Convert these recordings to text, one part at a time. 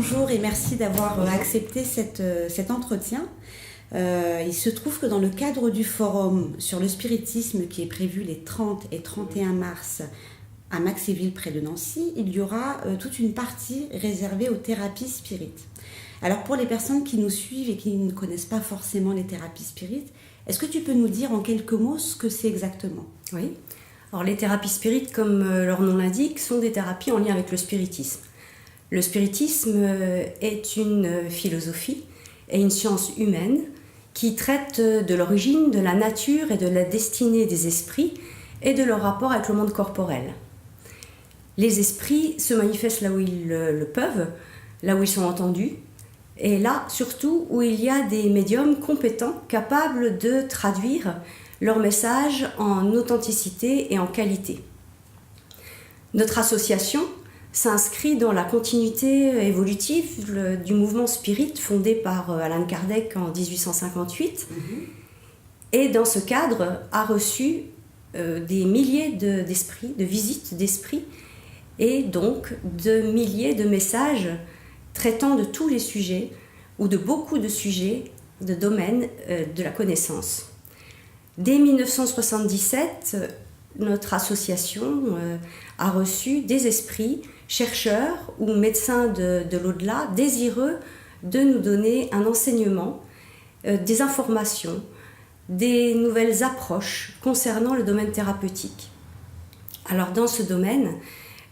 bonjour et merci d'avoir accepté cet entretien. Il se trouve que dans le cadre du forum sur le spiritisme qui est prévu les 30 et 31 mars à Maxéville près de Nancy, il y aura toute une partie réservée aux thérapies spirites. Alors pour les personnes qui nous suivent et qui ne connaissent pas forcément les thérapies spirites, est-ce que tu peux nous dire en quelques mots ce que c'est exactement ? Oui. Alors les thérapies spirites, comme leur nom l'indique, sont des thérapies en lien avec le spiritisme. Le spiritisme est une philosophie et une science humaine qui traite de l'origine, de la nature et de la destinée des esprits et de leur rapport avec le monde corporel. Les esprits se manifestent là où ils le peuvent, là où ils sont entendus, et là surtout où il y a des médiums compétents capables de traduire leur message en authenticité et en qualité. Notre association s'inscrit dans la continuité évolutive du mouvement spirit fondé par Allan Kardec en 1858 et dans ce cadre a reçu des milliers d'esprits, de visites d'esprits et donc de milliers de messages traitant de tous les sujets ou de beaucoup de sujets de domaine de la connaissance. Dès 1977, notre association a reçu des esprits, chercheurs ou médecins de l'au-delà, désireux de nous donner un enseignement, des informations, des nouvelles approches concernant le domaine thérapeutique. Alors dans ce domaine,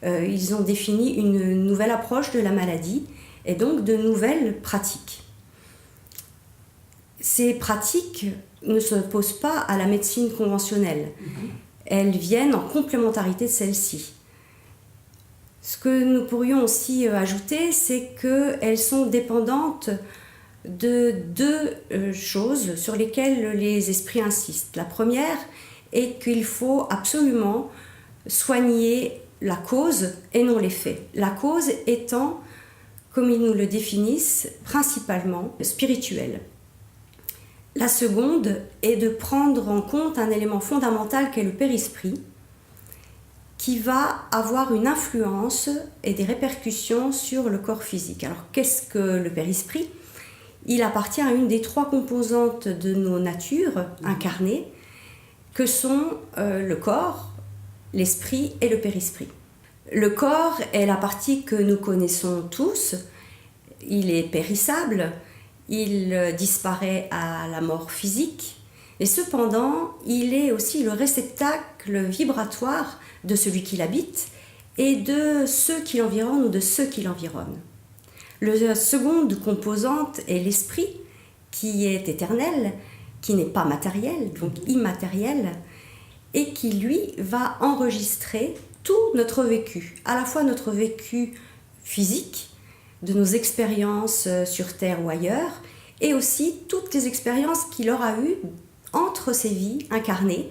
ils ont défini une nouvelle approche de la maladie et donc de nouvelles pratiques. Ces pratiques ne s'opposent pas à la médecine conventionnelle. Elles viennent en complémentarité de celle-ci. Ce que nous pourrions aussi ajouter, c'est qu'elles sont dépendantes de deux choses sur lesquelles les esprits insistent. La première est qu'il faut absolument soigner la cause et non l'effet. La cause étant, comme ils nous le définissent, principalement spirituelle. La seconde est de prendre en compte un élément fondamental qu'est le périsprit, qui va avoir une influence et des répercussions sur le corps physique. Alors qu'est-ce que le périsprit ? Il appartient à une des trois composantes de nos natures incarnées, que sont le corps, l'esprit et le périsprit. Le corps est la partie que nous connaissons tous, il est périssable, il disparaît à la mort physique, et cependant, il est aussi le réceptacle vibratoire de celui qui l'habite et de ceux qui l'environnent ou de ceux qui l'environnent. La seconde composante est l'esprit, qui est éternel, qui n'est pas matériel, donc immatériel, et qui, lui, va enregistrer tout notre vécu, à la fois notre vécu physique, de nos expériences sur Terre ou ailleurs, et aussi toutes les expériences qu'il aura eues entre ces vies incarnées,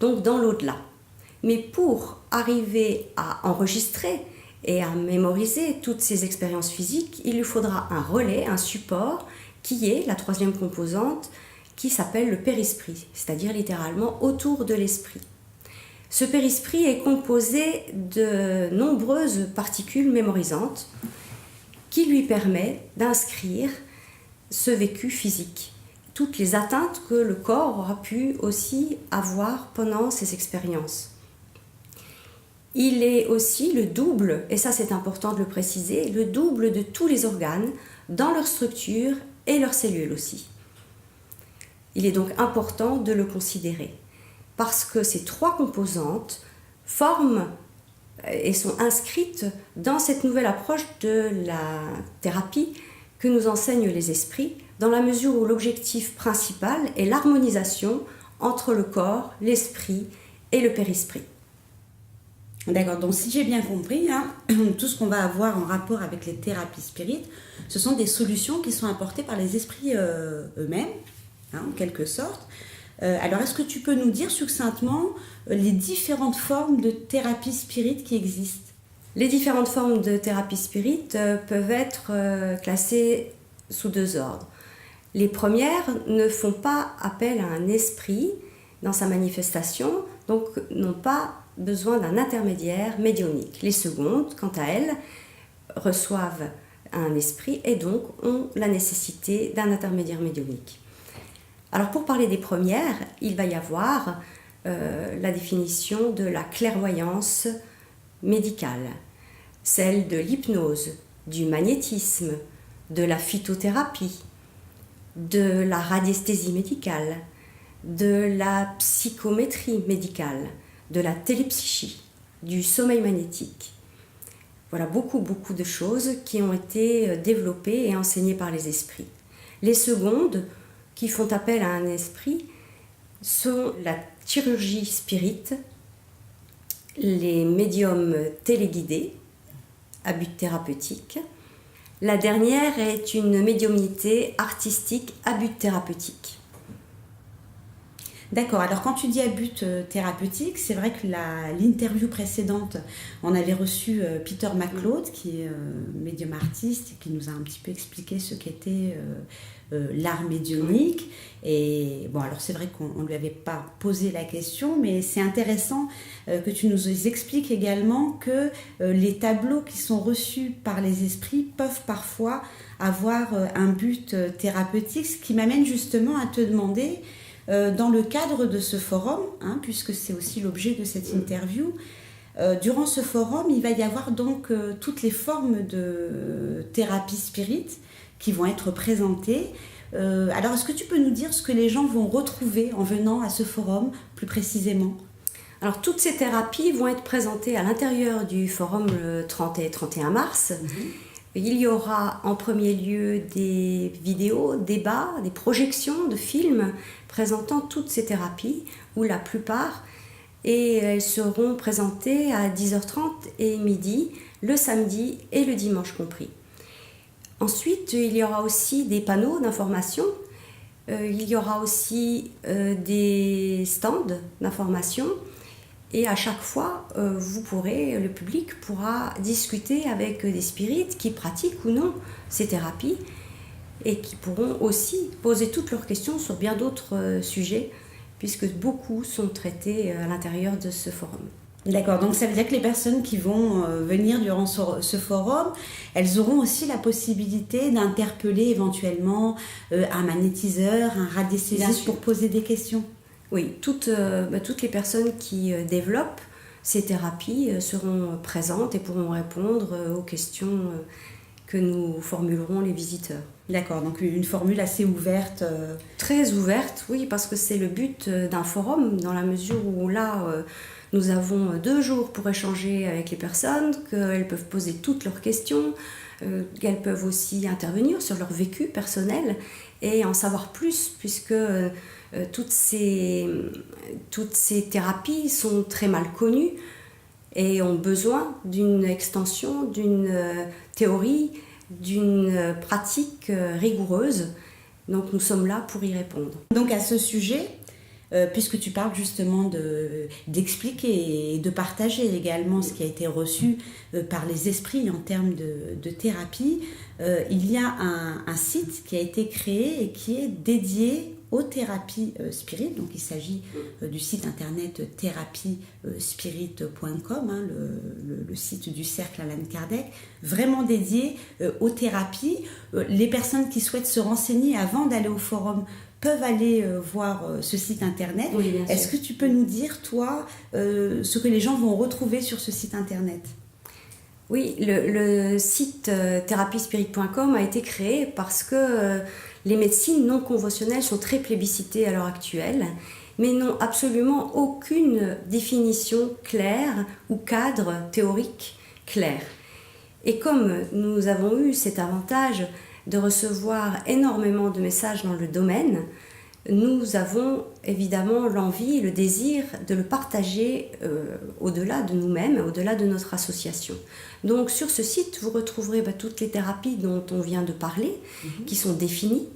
donc dans l'au-delà. Mais pour arriver à enregistrer et à mémoriser toutes ces expériences physiques, il lui faudra un relais, un support, qui est la troisième composante, qui s'appelle le périsprit, c'est-à-dire littéralement autour de l'esprit. Ce périsprit est composé de nombreuses particules mémorisantes, qui lui permet d'inscrire ce vécu physique, toutes les atteintes que le corps aura pu aussi avoir pendant ces expériences. Il est aussi le double, et ça c'est important de le préciser, le double de tous les organes dans leur structure et leurs cellules aussi. Il est donc important de le considérer, parce que ces trois composantes forment et sont inscrites dans cette nouvelle approche de la thérapie que nous enseignent les esprits, dans la mesure où l'objectif principal est l'harmonisation entre le corps, l'esprit et le périsprit. D'accord, donc si j'ai bien compris, tout ce qu'on va avoir en rapport avec les thérapies spirites, ce sont des solutions qui sont apportées par les esprits eux-mêmes, en quelque sorte. Alors, est-ce que tu peux nous dire succinctement les différentes formes de thérapie spirit qui existent ? Les différentes formes de thérapie spirit peuvent être classées sous deux ordres. Les premières ne font pas appel à un esprit dans sa manifestation, donc n'ont pas besoin d'un intermédiaire médiumnique. Les secondes, quant à elles, reçoivent un esprit et donc ont la nécessité d'un intermédiaire médiumnique. Alors pour parler des premières, il va y avoir la définition de la clairvoyance médicale, celle de l'hypnose, du magnétisme, de la phytothérapie, de la radiesthésie médicale, de la psychométrie médicale, de la télépsychie, du sommeil magnétique. Voilà beaucoup de choses qui ont été développées et enseignées par les esprits. Les secondes, qui font appel à un esprit, sont la chirurgie spirite, les médiums téléguidés à but thérapeutique. La dernière est une médiumnité artistique à but thérapeutique. D'accord, alors quand tu dis à but thérapeutique, c'est vrai que l'interview précédente, on avait reçu Peter MacLeod, qui est médium artiste, et qui nous a un petit peu expliqué ce qu'était l'art médiumnique. Et bon, alors c'est vrai qu'on ne lui avait pas posé la question, mais c'est intéressant que tu nous expliques également que les tableaux qui sont reçus par les esprits peuvent parfois avoir un but thérapeutique, ce qui m'amène justement à te demander, dans le cadre de ce forum, puisque c'est aussi l'objet de cette interview, durant ce forum, il va y avoir donc toutes les formes de thérapie spirit qui vont être présentées. Alors, est-ce que tu peux nous dire ce que les gens vont retrouver en venant à ce forum plus précisément ? Alors, toutes ces thérapies vont être présentées à l'intérieur du forum le 30 et 31 mars. Il y aura en premier lieu des vidéos, débats, des projections de films présentant toutes ces thérapies, ou la plupart, et elles seront présentées à 10h30 et midi, le samedi et le dimanche compris. Ensuite, il y aura aussi des panneaux d'information, il y aura aussi des stands d'information, et à chaque fois, le public pourra discuter avec des spirites qui pratiquent ou non ces thérapies et qui pourront aussi poser toutes leurs questions sur bien d'autres sujets, puisque beaucoup sont traités à l'intérieur de ce forum. D'accord, donc ça veut dire que les personnes qui vont venir durant ce forum, elles auront aussi la possibilité d'interpeller éventuellement un magnétiseur, un radiesthésiste pour poser des questions. Oui, toutes les personnes qui développent ces thérapies seront présentes et pourront répondre aux questions que nous formulerons les visiteurs. D'accord, donc une formule assez ouverte. Très ouverte, oui, parce que c'est le but d'un forum, dans la mesure où là, nous avons 2 jours pour échanger avec les personnes, qu'elles peuvent poser toutes leurs questions, qu'elles peuvent aussi intervenir sur leur vécu personnel et en savoir plus, puisque toutes ces thérapies sont très mal connues et ont besoin d'une extension, d'une théorie, d'une pratique rigoureuse. Donc nous sommes là pour y répondre. Donc à ce sujet, puisque tu parles justement d'expliquer et de partager également ce qui a été reçu par les esprits en termes de thérapie, il y a un site qui a été créé et qui est dédié aux thérapies spirit. Donc il s'agit du site internet therapiespirit.com, le site du cercle Alan Kardec, vraiment dédié aux thérapies. Les personnes qui souhaitent se renseigner avant d'aller au forum peuvent aller voir ce site internet. Oui, bien sûr. Est-ce que tu peux nous dire, toi, ce que les gens vont retrouver sur ce site internet ? Oui, le site therapiespirit.com a été créé parce que les médecines non conventionnelles sont très plébiscitées à l'heure actuelle, mais n'ont absolument aucune définition claire ou cadre théorique clair. Et comme nous avons eu cet avantage de recevoir énormément de messages dans le domaine, nous avons évidemment l'envie et le désir de le partager au-delà de nous-mêmes, au-delà de notre association. Donc sur ce site, vous retrouverez toutes les thérapies dont on vient de parler, qui sont définies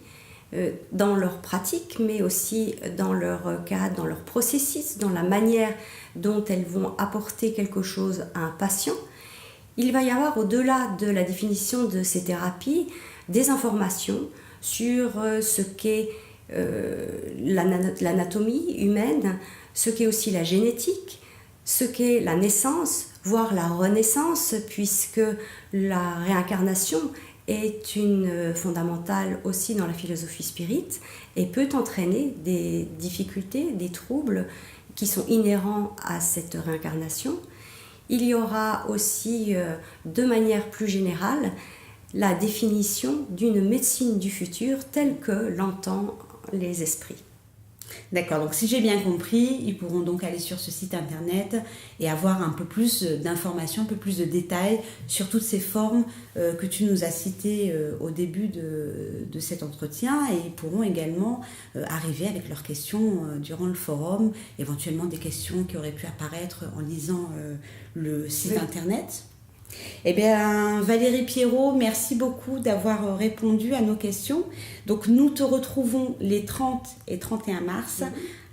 dans leur pratique, mais aussi dans leur cadre, dans leur processus, dans la manière dont elles vont apporter quelque chose à un patient. Il va y avoir, au-delà de la définition de ces thérapies, des informations sur ce qu'est l'anatomie humaine, ce qu'est aussi la génétique, ce qu'est la naissance, voire la renaissance, puisque la réincarnation est une fondamentale aussi dans la philosophie spirit et peut entraîner des difficultés, des troubles qui sont inhérents à cette réincarnation. Il y aura aussi, de manière plus générale, la définition d'une médecine du futur telle que l'entendent les esprits. D'accord, donc si j'ai bien compris, ils pourront donc aller sur ce site internet et avoir un peu plus d'informations, un peu plus de détails sur toutes ces formes que tu nous as citées au début de cet entretien, et ils pourront également arriver avec leurs questions durant le forum, éventuellement des questions qui auraient pu apparaître en lisant le site internet. Eh bien, Valérie Pierrot, merci beaucoup d'avoir répondu à nos questions. Donc, nous te retrouvons les 30 et 31 mars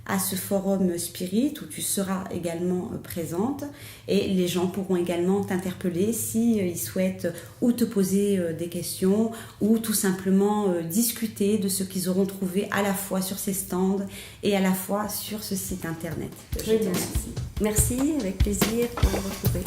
à ce forum Spirit où tu seras également présente, et les gens pourront également t'interpeller s'ils souhaitent ou te poser des questions ou tout simplement discuter de ce qu'ils auront trouvé à la fois sur ces stands et à la fois sur ce site internet. Merci, avec plaisir pour vous retrouver.